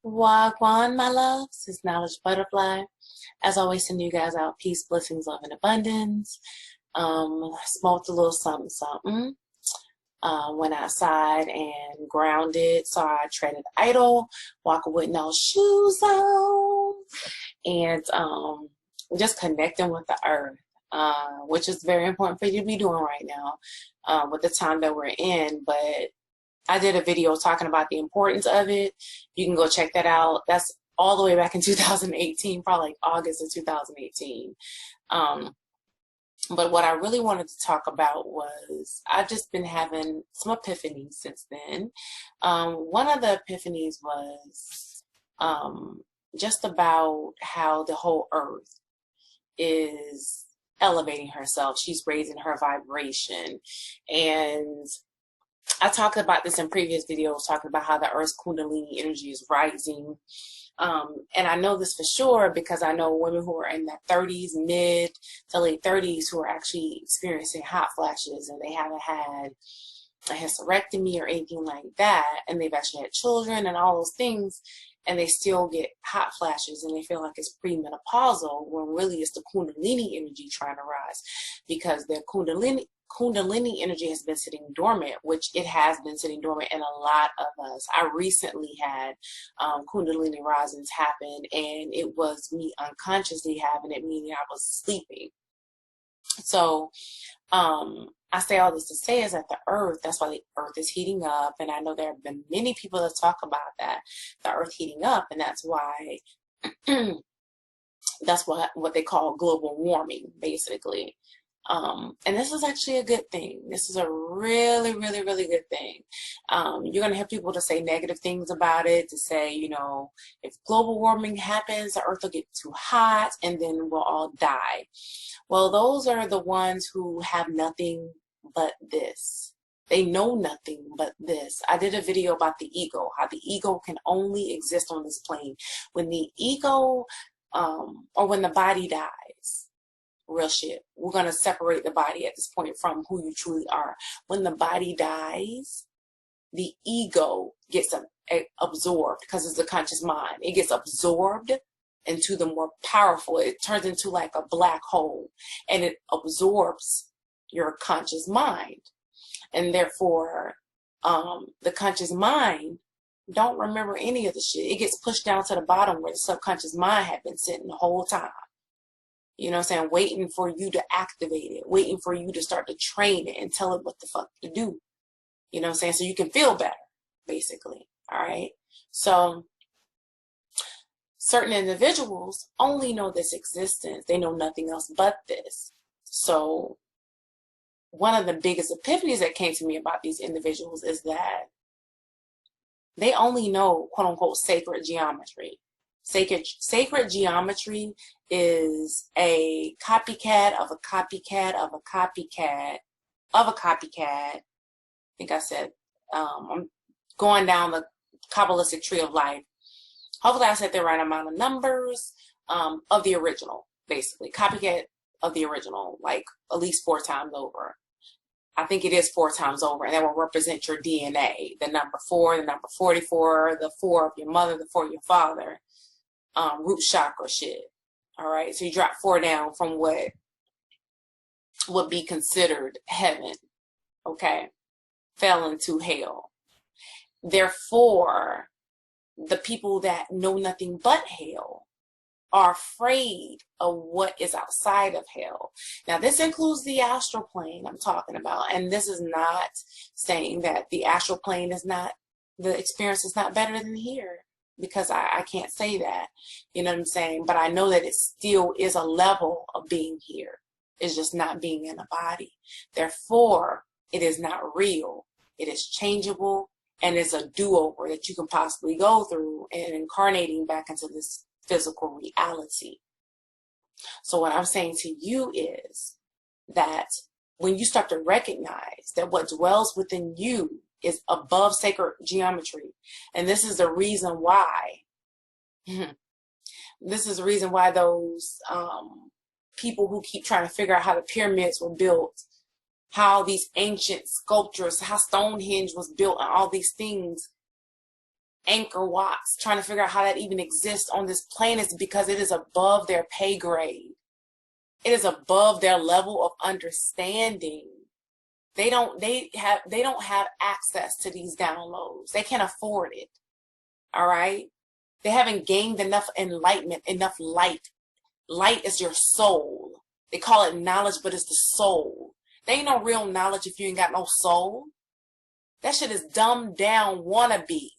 Wagwan, my loves, it's Knowledge Butterfly. As always, send you guys out peace, blessings, love, and abundance. Smoked a little something, something. Went outside and grounded, so I treaded idle, walking with no shoes on, and just connecting with the earth, which is very important for you to be doing right now with the time that we're in. But I did a video talking about the importance of it. You can go check that out. That's all the way back in 2018, probably like August of 2018. But what I really wanted to talk about was I've just been having some epiphanies since then. One of the epiphanies was just about how the whole earth is elevating herself. She's raising her vibration. And I talked about this in previous videos, talking about how the Earth's Kundalini energy is rising. And I know this for sure because I know women who are in their 30s, mid to late 30s, who are actually experiencing hot flashes, and they haven't had a hysterectomy or anything like that, and they've actually had children and all those things, and they still get hot flashes and they feel like it's premenopausal, when really it's the Kundalini energy trying to rise, because their Kundalini energy has been sitting dormant, which it has been sitting dormant in a lot of us. I recently had Kundalini risings happen, and it was me unconsciously having it, meaning I was sleeping. So I say all this to say is that the earth, that's why the earth is heating up. And I know there have been many people that talk about that, the earth heating up, and that's why that's what they call global warming, basically. And this is actually a good thing. This is a really, really, really good thing. You're going to have people to say negative things about it, to say, you know, if global warming happens, the earth will get too hot and then we'll all die. Well, those are the ones who have nothing but this. They know nothing but this. I did a video about the ego, how the ego can only exist on this plane. When the ego, or when the body dies, real shit, we're going to separate the body at this point from who you truly are. When the body dies, the ego gets absorbed, because it's the conscious mind. It gets absorbed into the more powerful. It turns into like a black hole, and it absorbs your conscious mind. And therefore, the conscious mind don't remember any of the shit. It gets pushed down to the bottom where the subconscious mind had been sitting the whole time. You know what I'm saying? Waiting for you to activate it, waiting for you to start to train it and tell it what the fuck to do. You know what I'm saying? So you can feel better, basically. All right. So certain individuals only know this existence. They know nothing else but this. So one of the biggest epiphanies that came to me about these individuals is that they only know, quote unquote, sacred geometry. Sacred geometry is a copycat of a copycat of a copycat of a copycat. I think I said, I'm going down the Kabbalistic tree of life. Hopefully I said the right amount of numbers of the original, basically. Copycat of the original, like at least 4 times over. I think it is 4 times over, and that will represent your DNA. The number 4, the number 44, the 4 of your mother, the 4 of your father. Root chakra shit. All right. So you drop 4 down from what would be considered heaven. Okay. Fell into hell. Therefore, the people that know nothing but hell are afraid of what is outside of hell. Now, this includes the astral plane I'm talking about. And this is not saying that the astral plane is not, the experience is not better than here. Because I can't say that, you know what I'm saying? But I know that it still is a level of being here. It's just not being in a body. Therefore, it is not real. It is changeable, and it's a do-over that you can possibly go through and incarnating back into this physical reality. So what I'm saying to you is that when you start to recognize that what dwells within you is above sacred geometry. And this is the reason why, this is the reason why those people who keep trying to figure out how the pyramids were built, how these ancient sculptures, how Stonehenge was built, and all these things, Anchor Watts, trying to figure out how that even exists on this planet, because it is above their pay grade. It is above their level of understanding. They don't have access to these downloads. They can't afford it. All right? They haven't gained enough enlightenment, enough light. Light is your soul. They call it knowledge, but it's the soul. There ain't no real knowledge if you ain't got no soul. That shit is dumbed down wannabe.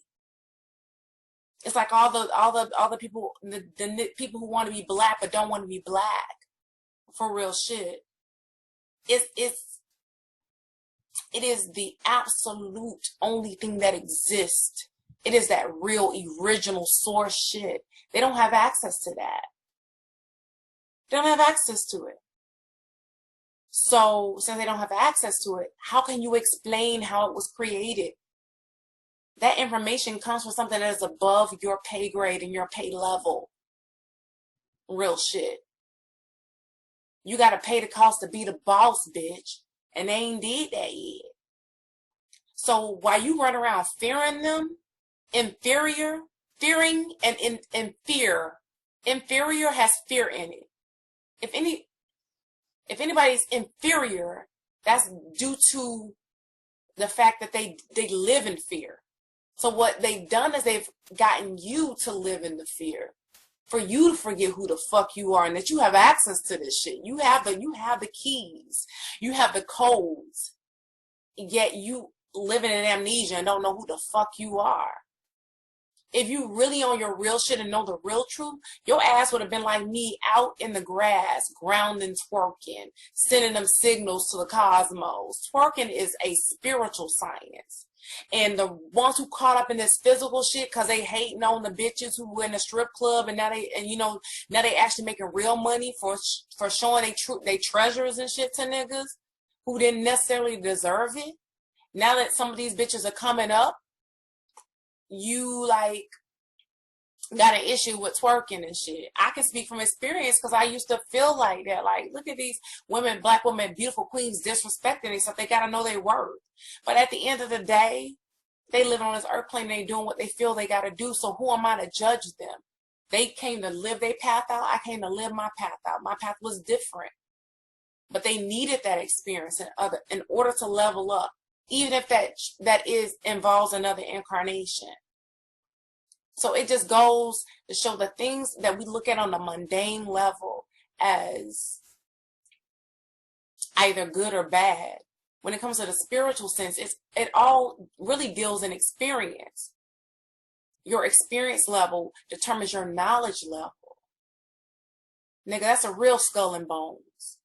It's like all the people, the people who want to be black but don't want to be black. For real shit. It is the absolute only thing that exists. It is that real original source shit. They don't have access to that. They don't have access to it. So since they don't have access to it, how can you explain how it was created? That information comes from something that is above your pay grade and your pay level. Real shit. You got to pay the cost to be the boss, bitch. And they ain't did that yet. So while you run around fearing them, fearing and fear, inferior has fear in it. If anybody's inferior, that's due to the fact that they live in fear. So what they've done is they've gotten you to live in the fear, for you to forget who the fuck you are and that you have access to this shit. You have the keys, you have the codes, yet you living in amnesia and don't know who the fuck you are. If you really on your real shit and know the real truth, your ass would have been like me, out in the grass, grounding, twerking, sending them signals to the cosmos. Twerking is a spiritual science. And the ones who caught up in this physical shit because they hating on the bitches who were in the strip club, and now they actually making real money for showing they treasures and shit to niggas who didn't necessarily deserve it. Now that some of these bitches are coming up, you like got an issue with twerking and shit. I can speak from experience because I used to feel like that. Like, look at these women, black women, beautiful queens disrespecting themselves. They gotta know their worth. But at the end of the day, they live on this earth plane and they doing what they feel they gotta do. So who am I to judge them? They came to live their path out. I came to live my path out. My path was different. But they needed that experience in order to level up, even if that involves another incarnation. So it just goes to show the things that we look at on the mundane level as either good or bad. When it comes to the spiritual sense, it all really deals in experience. Your experience level determines your knowledge level. Nigga, that's a real skull and bones.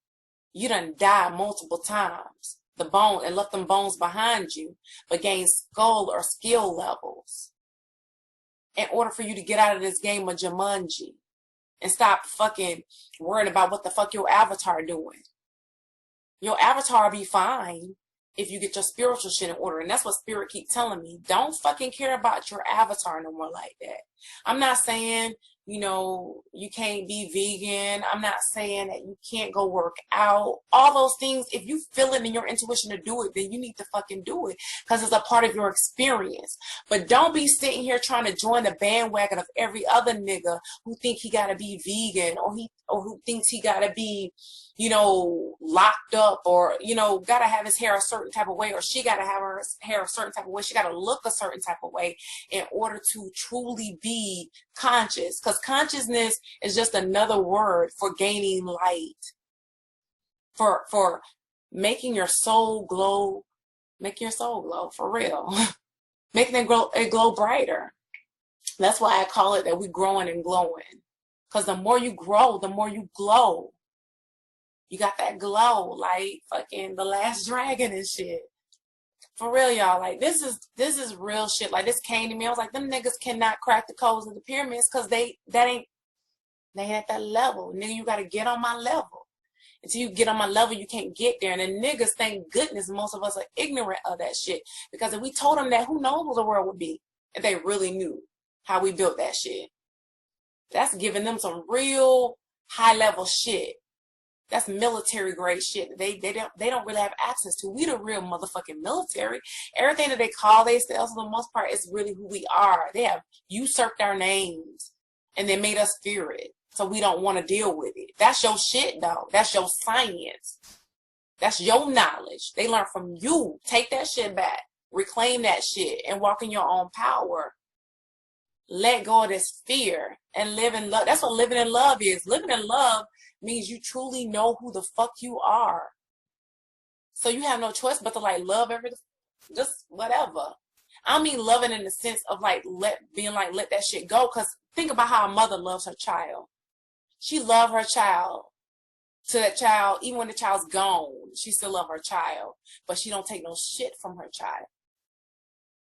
You done died multiple times. The bone, and left them bones behind you, but gained skull or skill levels in order for you to get out of this game of Jumanji and stop fucking worrying about what the fuck your avatar doing. Your avatar be fine if you get your spiritual shit in order. And that's what Spirit keep telling me. Don't fucking care about your avatar no more like that. I'm not saying, you can't be vegan. I'm not saying that you can't go work out. All those things, if you feel it in your intuition to do it, then you need to fucking do it because it's a part of your experience. But don't be sitting here trying to join the bandwagon of every other nigga who think he gotta be vegan or who thinks he gotta be, locked up or, gotta have his hair a certain type of way, or she gotta have her hair a certain type of way. She gotta look a certain type of way in order to truly be conscious. Because consciousness is just another word for gaining light, for making your soul glow, for real, making it glow brighter. That's why I call it that we growing and glowing. Because the more you grow, the more you glow. You got that glow like fucking the Last Dragon and shit. For real, y'all. Like, this is real shit. Like, this came to me. I was like, them niggas cannot crack the codes of the pyramids because they ain't at that level. Nigga, you gotta get on my level. Until you get on my level, you can't get there. And then niggas, thank goodness, most of us are ignorant of that shit. Because if we told them that, who knows what the world would be if they really knew how we built that shit. That's giving them some real high level shit. That's military grade shit. They don't really have access to. We the real motherfucking military. Everything that they call themselves for the most part is really who we are. They have usurped our names and they made us fear it. So we don't want to deal with it. That's your shit though. That's your science. That's your knowledge. They learn from you. Take that shit back. Reclaim that shit and walk in your own power. Let go of this fear and live in love. That's what living in love is. Living in love means you truly know who the fuck you are. So you have no choice but to like love just whatever. I don't mean loving in the sense of like let that shit go. Cause think about how a mother loves her child. She loves her child to that child, even when the child's gone, she still loves her child, but she don't take no shit from her child.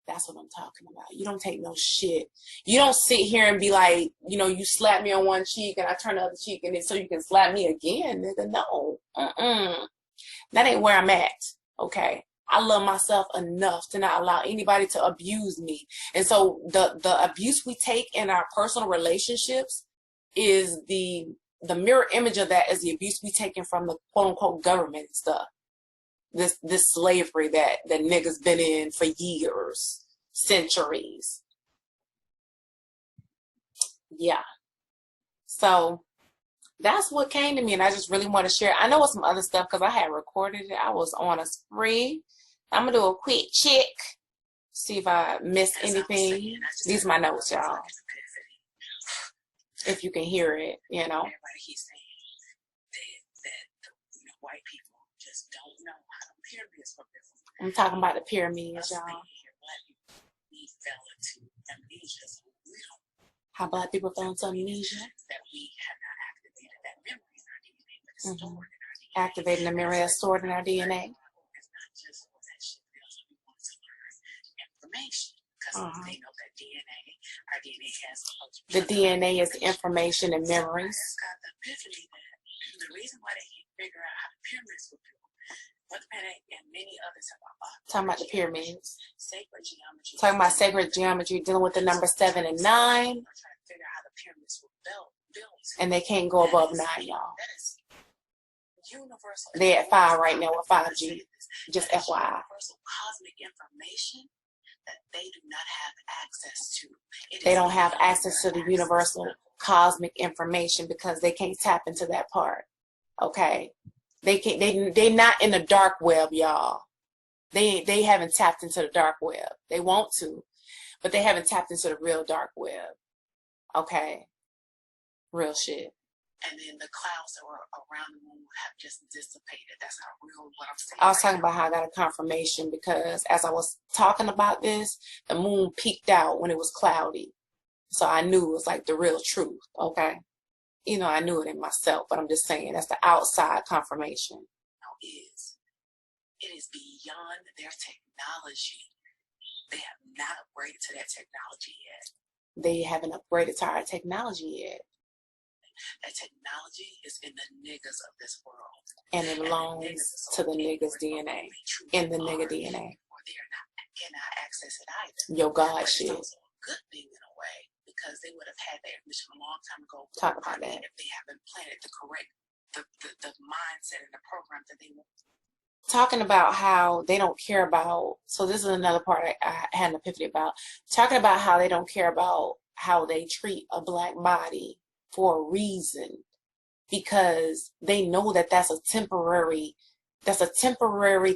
That's what I'm talking about. You don't take no shit. You don't sit here and be like, you know, you slap me on one cheek and I turn the other cheek and then so you can slap me again, nigga. No. That ain't where I'm at. Okay. I love myself enough to not allow anybody to abuse me. And so the abuse we take in our personal relationships is the mirror image of that is the abuse we taking from the quote unquote government and stuff. This slavery that niggas been in for years, centuries. Yeah. So that's what came to me, and I just really want to share. I know it's some other stuff because I had recorded it. I was on a spree. I'm gonna do a quick check, see if I missed anything. These are my notes, y'all. If you can hear it, you know. Everybody keeps saying that white people just don't know how the pyramids were built. I'm talking about the pyramids, y'all. We fell into amnesia. So we don't. How black people fell into amnesia? That we have not activated that memory in our DNA, but it's stored in our DNA. Activating the memory that's stored in our DNA. It's not just for that shit. We also want to learn information because they know that DNA, our DNA has the DNA is information and memories. Got the epiphany that the reason why they can't figure out how the pyramids were built, Brother Panic and many others have talking about the pyramids. Sacred geometry. Talking about sacred geometry, dealing with the number 7 and 9. Trying to figure out how the pyramids were built. And they can't go above 9, y'all. That is universal. They're at 5 right now with 5G. Just FYI. Universal cosmic information that they do not have access to. They don't have access to the universal cosmic information because they can't tap into that part. Okay, they're not in the dark web, y'all. They haven't tapped into the dark web. They want to, but they haven't tapped into the real dark web. Okay, real shit. And then the clouds that were around the moon have just dissipated. That's how real what I'm saying. I was talking about how I got a confirmation because as I was talking about this, the moon peaked out when it was cloudy. So I knew it was like the real truth, okay? You know, I knew it in myself, but I'm just saying that's the outside confirmation. It is beyond their technology. They have not upgraded to that technology yet. They haven't upgraded to our technology yet. That technology is in the niggas of this world. And it belongs to the niggas' DNA. In the nigga DNA. Or they cannot access it either. Your God shit. It's also a good thing in a way, because they would have had that mission a long time ago. Talk about that. If they haven't planted the correct, the mindset and the program that they want. Talking about how they don't care about, so this is another part I had an epiphany about. Talking about how they don't care about how they treat a black body for a reason, because they know that that's a temporary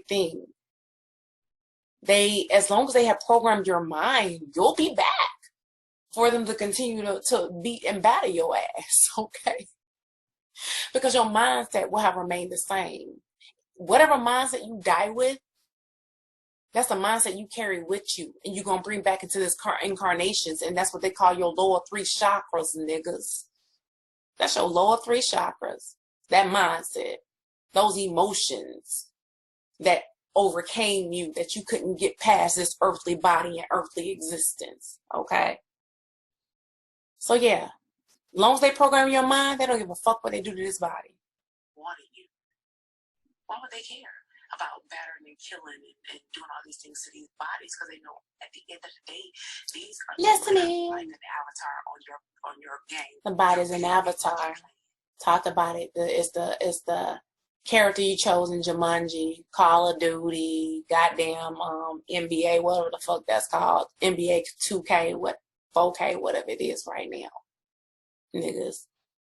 thing. As long as they have programmed your mind, you'll be back for them to continue to beat and batter your ass, okay? Because your mindset will have remained the same. Whatever mindset you die with, that's the mindset you carry with you, and you're going to bring back into this incarnations, and that's what they call your lower 3 chakras, niggas. That's your lower 3 chakras. That mindset, those emotions that overcame you, that you couldn't get past this earthly body and earthly existence, okay? So yeah, as long as they program your mind, they don't give a fuck what they do to this body. Wanting you. Why would they care about battering and killing and doing all these things to these bodies? Because they know at the end of the day, these are listening like an avatar on your game. The body's an avatar. Talked about it. It's the character you chose in Jumanji, Call of Duty, goddamn NBA, whatever the fuck that's called, NBA 2K, what 4K, whatever it is right now, niggas.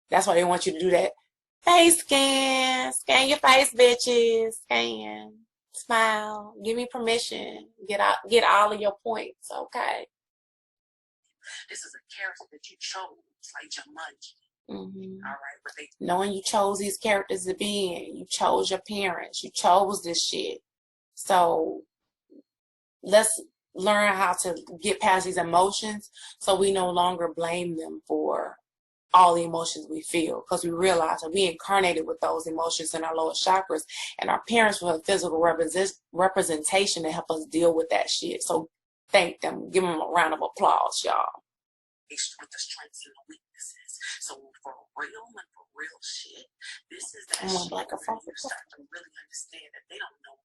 That's why they want you to do that face scan, scan your face, bitches, scan, smile, give me permission, get all of your points, okay? This is a character that you chose, like Jumanji. Mm-hmm. All right, but they Knowing you chose these characters to be in, you chose your parents, you chose this shit. So let's learn how to get past these emotions so we no longer blame them for all the emotions we feel, because we realize that we incarnated with those emotions in our lower chakras, and our parents were a physical representation to help us deal with that shit. So thank them. Give them a round of applause, y'all. with the strengths and the weaknesses. So for real and for real shit, this is that I'm shit like a where you start to really understand that they don't know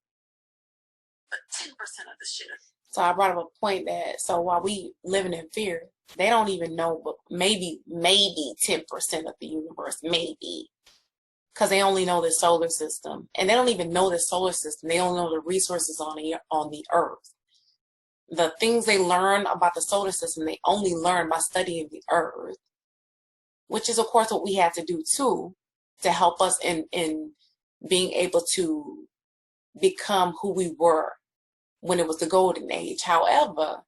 but 10% of the shit. So I brought up a point that, so while we living in fear, they don't even know, but maybe 10% of the universe, maybe, because they only know the solar system, and they don't even know the solar system. They don't know the resources on the Earth. The things they learn about the solar system, they only learn by studying the Earth, which is, of course, what we had to do too, to help us in being able to become who we were when it was the golden age. However,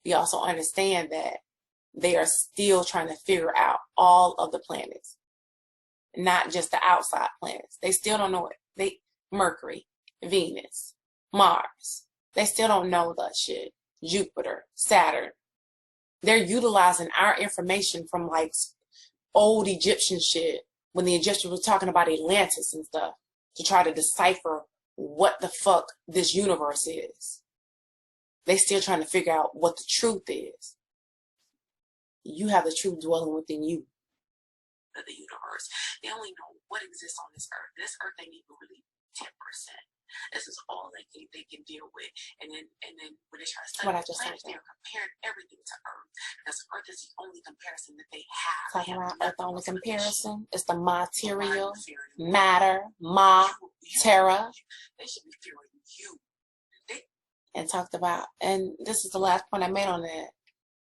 we also understand that they are still trying to figure out all of the planets, not just the outside planets. They still don't know it. Mercury, Venus, Mars, they still don't know that shit. Jupiter, Saturn. They're utilizing our information from like old Egyptian shit when the Egyptians were talking about Atlantis and stuff to try to decipher what the fuck this universe is. They still trying to figure out what the truth is. You have the truth dwelling within you. Of the universe. They only know what exists on this earth. This earth they need really 10%. This is all they can deal with. And then when they try to study the planets, they're comparing everything to Earth. Because Earth is the only comparison that they have. Talking about Earth, the only comparison is the material, matter, terra. They should be fearing you. And talked about, and this is the last point I made on that.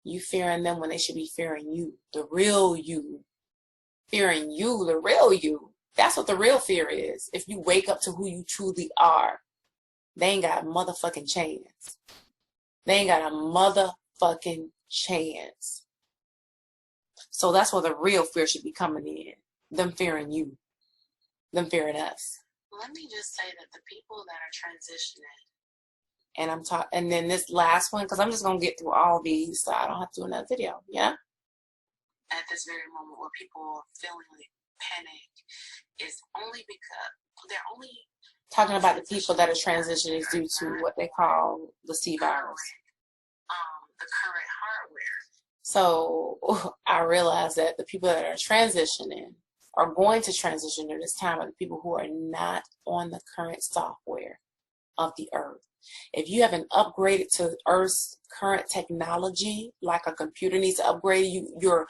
You fearing them when they should be fearing you, the real you. Fearing you, the real you. That's what the real fear is. If you wake up to who you truly are, they ain't got a motherfucking chance. They ain't got a motherfucking chance. So that's where the real fear should be coming in. Them fearing you. Them fearing us. Let me just say that the people that are transitioning, and then this last one, because I'm just gonna get through all these so I don't have to do another video. Yeah. At this very moment where people are feeling like panic is only because they're only talking about the people that are transitioning due to what they call the C virus. The current hardware. So I realized that the people that are transitioning are going to transition during this time are the people who are not on the current software of the Earth. If you haven't upgraded to Earth's current technology, like a computer needs to upgrade, you're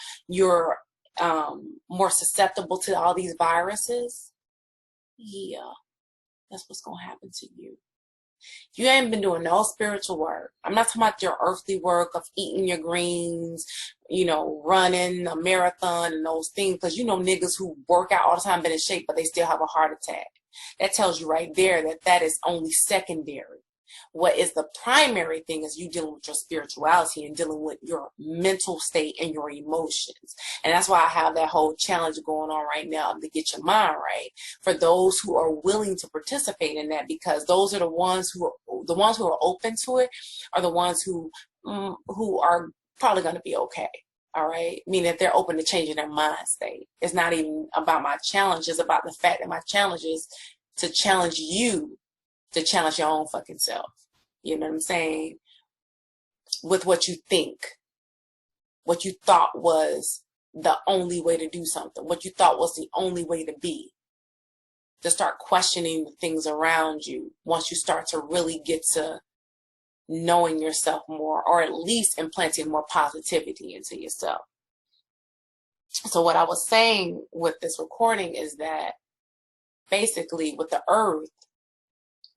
more susceptible to all these viruses. Yeah, that's what's gonna happen to you. If you ain't been doing no spiritual work, I'm not talking about your earthly work of eating your greens, running a marathon and those things, because niggas who work out all the time, been in shape, but they still have a heart attack. That tells you right there that is only secondary. What is the primary thing is you dealing with your spirituality and dealing with your mental state and your emotions. And that's why I have that whole challenge going on right now to get your mind right for those who are willing to participate in that, because those are the ones who are open to it are the ones who are probably going to be okay. All right. Meaning that they're open to changing their mind state. It's not even about my challenge. It's about the fact that my challenge is to challenge you to challenge your own fucking self. You know what I'm saying? With what you think, what you thought was the only way to do something, what you thought was the only way to be. To start questioning the things around you once you start to really get to knowing yourself more, or at least implanting more positivity into yourself. So what I was saying with this recording is that basically with the earth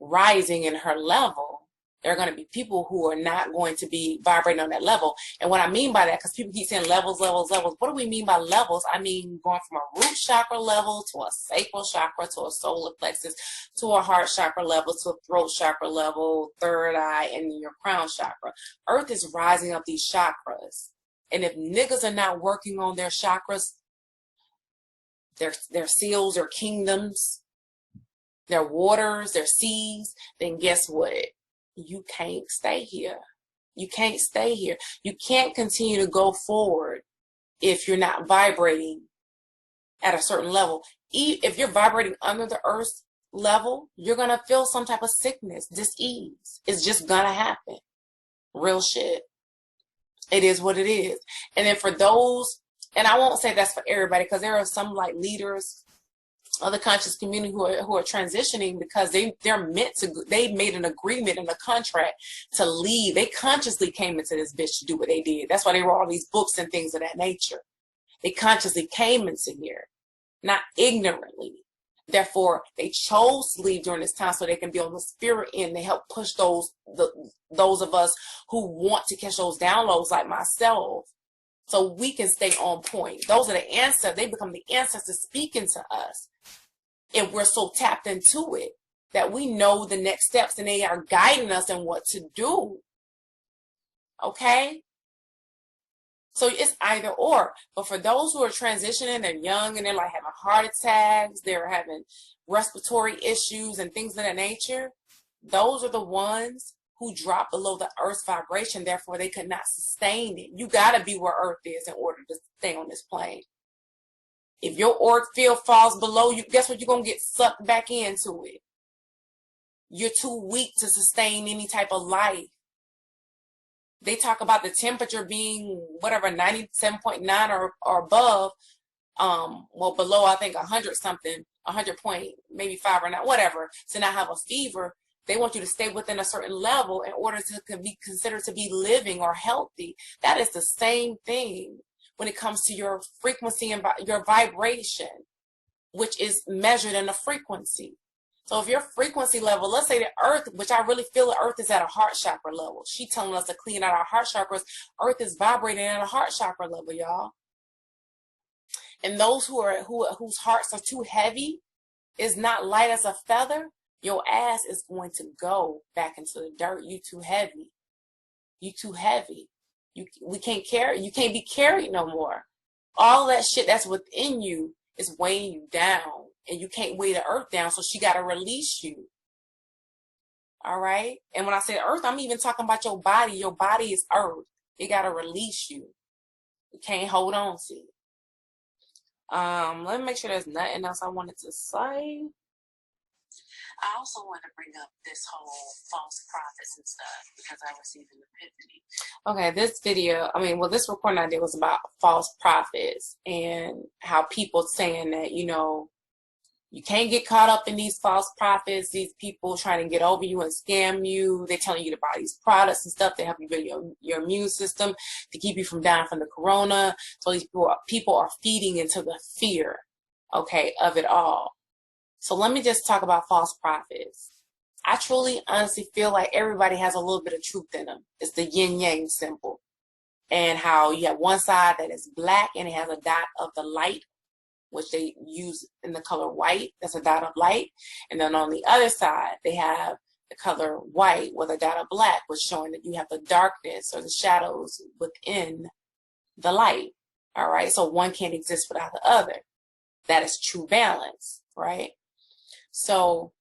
rising in her level, there are going to be people who are not going to be vibrating on that level. And what I mean by that, because people keep saying levels, levels, levels. What do we mean by levels? I mean going from a root chakra level to a sacral chakra to a solar plexus to a heart chakra level to a throat chakra level, third eye, and your crown chakra. Earth is rising up these chakras. And if niggas are not working on their chakras, their seals, their kingdoms, their waters, their seas, then guess what? You can't stay here. You can't stay here. You can't continue to go forward if you're not vibrating at a certain level. If you're vibrating under the earth's level, you're going to feel some type of sickness, dis-ease. It's just going to happen. Real shit. It is what it is. And then for those, and I won't say that's for everybody, because there are some like leaders of the conscious community who are transitioning because they're meant to, they made an agreement and a contract to leave. They consciously came into this bitch to do what they did. That's why they wrote all these books and things of that nature. They consciously came into here, not ignorantly. Therefore, they chose to leave during this time so they can be on the spirit end. They help push those of us who want to catch those downloads like myself, so we can stay on point. Those are the ancestors. They become the ancestors speaking to us. And we're so tapped into it that we know the next steps and they are guiding us in what to do. Okay? So it's either or. But for those who are transitioning, they're young and they're like having heart attacks, they're having respiratory issues and things of that nature, those are the ones who drop below the earth's vibration. Therefore, they could not sustain it. You got to be where earth is in order to stay on this plane. If your auric field falls below you, guess what? You're going to get sucked back into it. You're too weak to sustain any type of life. They talk about the temperature being whatever, 97.9 or above. Well, below, I think 100 something, 100 point, maybe 5 or not, whatever. To not have a fever. They want you to stay within a certain level in order to be considered to be living or healthy. That is the same thing when it comes to your frequency and your vibration, which is measured in a frequency. So if your frequency level, let's say the earth, which I really feel the earth is at a heart chakra level. She's telling us to clean out our heart chakras. Earth is vibrating at a heart chakra level, y'all. And those whose hearts are too heavy, is not light as a feather, your ass is going to go back into the dirt. You too heavy. You too heavy. We can't carry. You can't be carried no more. All that shit that's within you is weighing you down, and you can't weigh the earth down. So she got to release you. All right. And when I say earth, I'm even talking about your body. Your body is earth. It got to release you. You can't hold on to it. Let me make sure there's nothing else I wanted to say. I also want to bring up this whole false prophets and stuff because I received an epiphany. Okay, this video, this recording I did was about false prophets and how people saying that, you can't get caught up in these false prophets, these people trying to get over you and scam you. They're telling you to buy these products and stuff to help you build your immune system, to keep you from dying from the corona. So these people are feeding into the fear, okay, of it all. So let me just talk about false prophets. I truly, honestly feel like everybody has a little bit of truth in them. It's the yin-yang symbol. And how you have one side that is black and it has a dot of the light, which they use in the color white. That's a dot of light. And then on the other side, they have the color white with a dot of black, which showing that you have the darkness or the shadows within the light. All right. So one can't exist without the other. That is true balance, right? So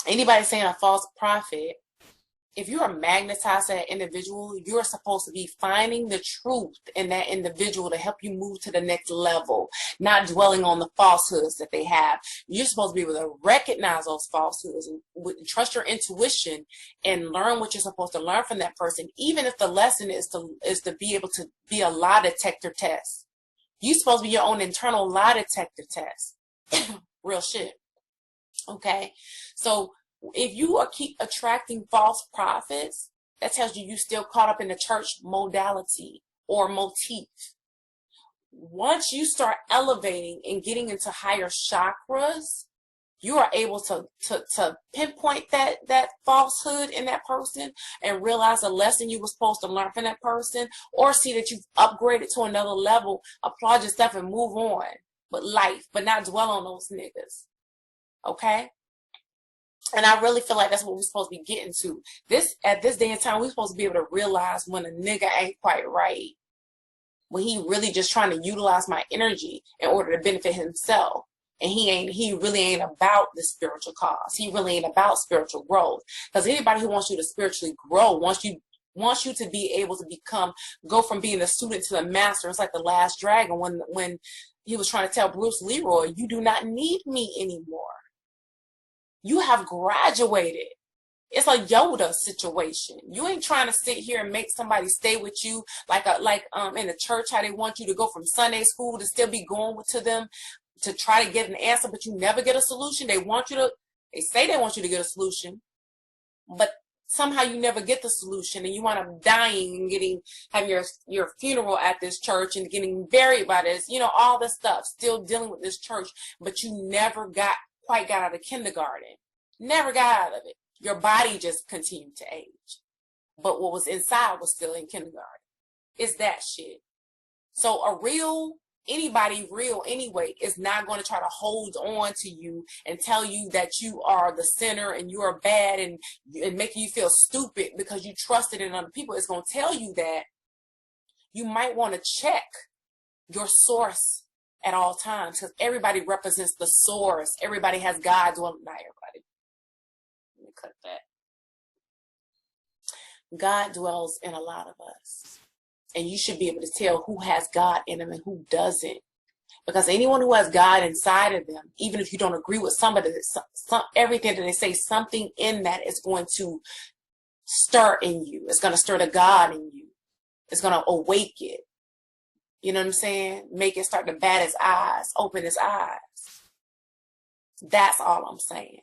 anybody saying a false prophet, if you are magnetized to that individual, you're supposed to be finding the truth in that individual to help you move to the next level, not dwelling on the falsehoods that they have. You're supposed to be able to recognize those falsehoods and trust your intuition and learn what you're supposed to learn from that person, even if the lesson is to be able to be a lie detector test. You're supposed to be your own internal lie detector test. Real shit. Okay, so if you keep attracting false prophets, that tells you still caught up in the church modality or motif. once you start elevating and getting into higher chakras, you are able to pinpoint that falsehood in that person and realize a lesson you were supposed to learn from that person, or see that you've upgraded to another level, applaud yourself and move on with life, but not dwell on those niggas. Okay? And I really feel like that's what we're supposed to be getting to. At this day and time, we're supposed to be able to realize when a nigga ain't quite right, when he really just trying to utilize my energy in order to benefit himself. And he really ain't about the spiritual cause. He really ain't about spiritual growth. Because anybody who wants you to spiritually grow wants you to be able to go from being a student to the master. It's like the Last Dragon when he was trying to tell Bruce Leroy, you do not need me anymore. You have graduated. It's a Yoda situation. You ain't trying to sit here and make somebody stay with you like in the church, how they want you to go from Sunday school to still be going to them to try to get an answer, but you never get a solution. They say they want you to get a solution, but somehow you never get the solution, and you wind up dying and having your funeral at this church and getting buried by this, all this stuff, still dealing with this church, but you never quite got out of kindergarten. Never got out of it. Your body just continued to age, but what was inside was still in kindergarten. It's that shit. So anybody real anyway is not going to try to hold on to you and tell you that you are the sinner and you are bad and making you feel stupid because you trusted in other people. It's going to tell you that you might want to check your source at all times, because everybody represents the source. Everybody has God dwelling. Not everybody. Let me cut that. God dwells in a lot of us. And you should be able to tell who has God in them and who doesn't. Because anyone who has God inside of them, even if you don't agree with somebody, everything that they say, something in that is going to stir in you. It's going to stir the God in you. It's going to awake it. You know what I'm saying? Make it start to bat its eyes, open its eyes. That's all I'm saying.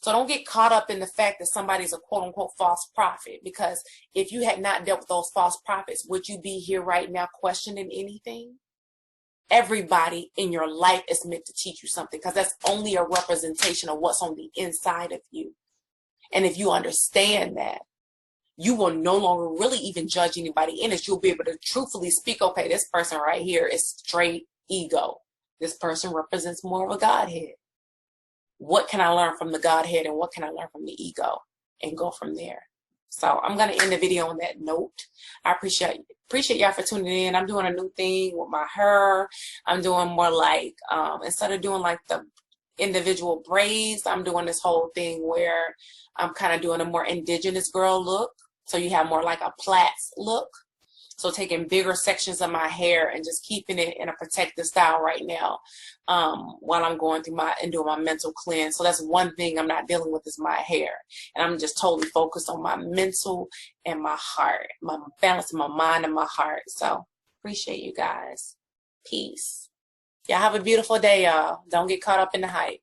So don't get caught up in the fact that somebody's a quote unquote false prophet, because if you had not dealt with those false prophets, would you be here right now questioning anything? Everybody in your life is meant to teach you something, because that's only a representation of what's on the inside of you. And if you understand that, you will no longer really even judge anybody in it. You'll be able to truthfully speak, okay, this person right here is straight ego. This person represents more of a Godhead. What can I learn from the Godhead and what can I learn from the ego, and go from there. So I'm going to end the video on that note. I appreciate y'all for tuning in. I'm doing a new thing with my hair. I'm doing more like, instead of doing like the individual braids, I'm doing this whole thing where I'm kind of doing a more indigenous girl look. So you have more like a plaits look. So taking bigger sections of my hair and just keeping it in a protective style right now, while I'm going through doing my mental cleanse. So that's one thing I'm not dealing with is my hair. And I'm just totally focused on my mental and my heart, my balance of my mind and my heart. So appreciate you guys. Peace. Y'all have a beautiful day, y'all. Don't get caught up in the hype.